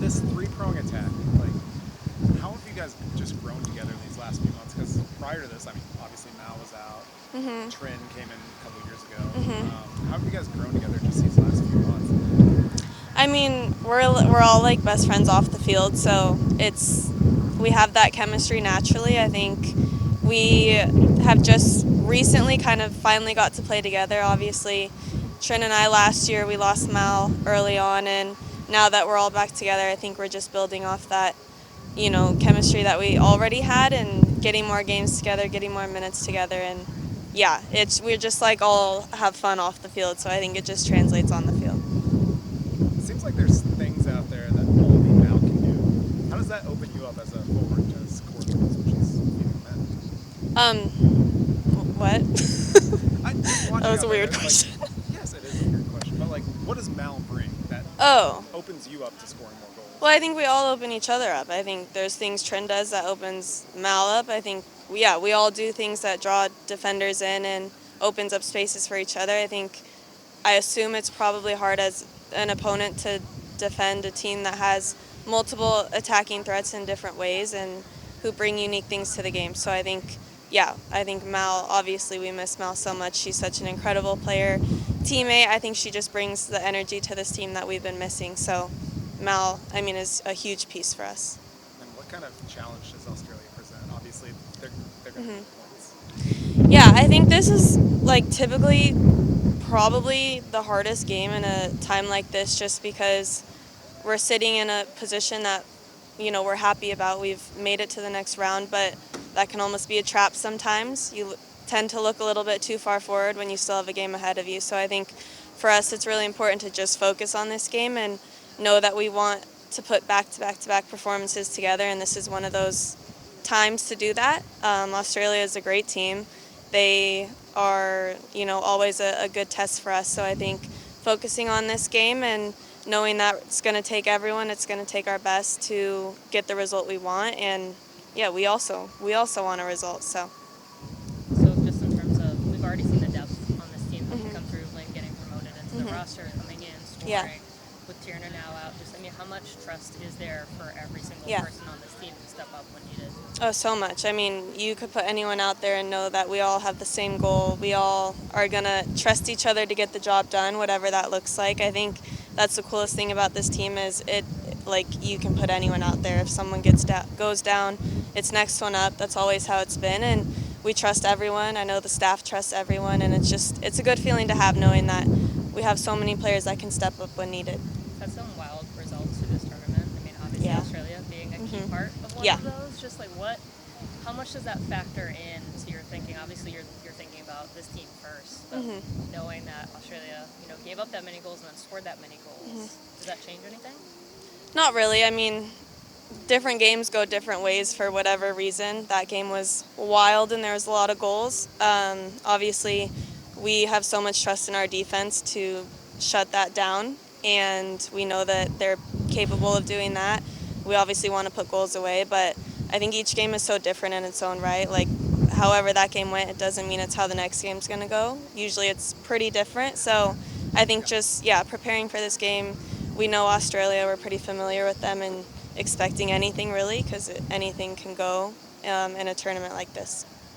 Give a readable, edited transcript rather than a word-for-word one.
this three-prong attack, like, how have you guys just grown together these last few months? Because prior to this, I mean, obviously Mal was out, Trin came in a couple years ago. How have you guys grown together just these last few months? I mean, we're all like best friends off the field, so we have that chemistry naturally. I think we have just recently kind of finally got to play together. Obviously, Trin and I last year we lost Mal early on, and now that we're all back together, I think we're just building off that, chemistry that we already had and getting more games together, getting more minutes together, and yeah, we're just like all have fun off the field, so I think it just translates on the field. It seems like there's things out there that only Mal can do. How does that open you up as a forward to score goals, which is feeding men? What? That was a weird question. Like, yes, it is a weird question, but like, what does Mal bring that opens you up to scoring more goals? Well, I think we all open each other up. I think there's things Trin does that opens Mal up. I think, we all do things that draw defenders in and opens up spaces for each other. I assume it's probably hard as an opponent to defend a team that has multiple attacking threats in different ways and who bring unique things to the game. So I think Mal, obviously we miss Mal so much. She's such an incredible player, teammate. I think she just brings the energy to this team that we've been missing. So Mal, is a huge piece for us. And what kind of challenge does Australia present? Obviously, they're going to need points. Yeah, I think this is like typically probably the hardest game in a time like this, just because we're sitting in a position that we're happy about. We've made it to the next round, but that can almost be a trap sometimes. You tend to look a little bit too far forward when you still have a game ahead of you. So I think for us it's really important to just focus on this game and know that we want to put back-to-back performances together, and this is one of those times to do that. Australia is a great team. They are, always a good test for us. So I think focusing on this game and knowing that it's going to take everyone, it's going to take our best to get the result we want. And yeah, we also want a result. So just in terms of, we've already seen the depth on this team come through, like getting promoted into the roster, coming in, scoring. Yeah. With Tierna now out, how much trust is there for every single person on this team to step up when needed? Oh, so much. You could put anyone out there and know that we all have the same goal. We all are going to trust each other to get the job done, whatever that looks like. I think that's the coolest thing about this team is you can put anyone out there. If someone goes down, it's next one up. That's always how it's been, and we trust everyone. I know the staff trusts everyone, and it's a good feeling to have, knowing that we have so many players that can step up when needed. That's some wild results to this tournament. Obviously Australia being a key part of one of those. Just how much does that factor into your thinking? Obviously, you're thinking about this team first, but knowing that Australia, gave up that many goals and then scored that many goals, does that change anything? Not really. Different games go different ways for whatever reason. That game was wild and there was a lot of goals. Obviously, we have so much trust in our defense to shut that down, and we know that they're capable of doing that. We obviously want to put goals away, but I think each game is so different in its own right. However that game went, it doesn't mean it's how the next game's going to go. Usually it's pretty different. So I think just, preparing for this game, we know Australia, we're pretty familiar with them, and expecting anything really, because anything can go in a tournament like this.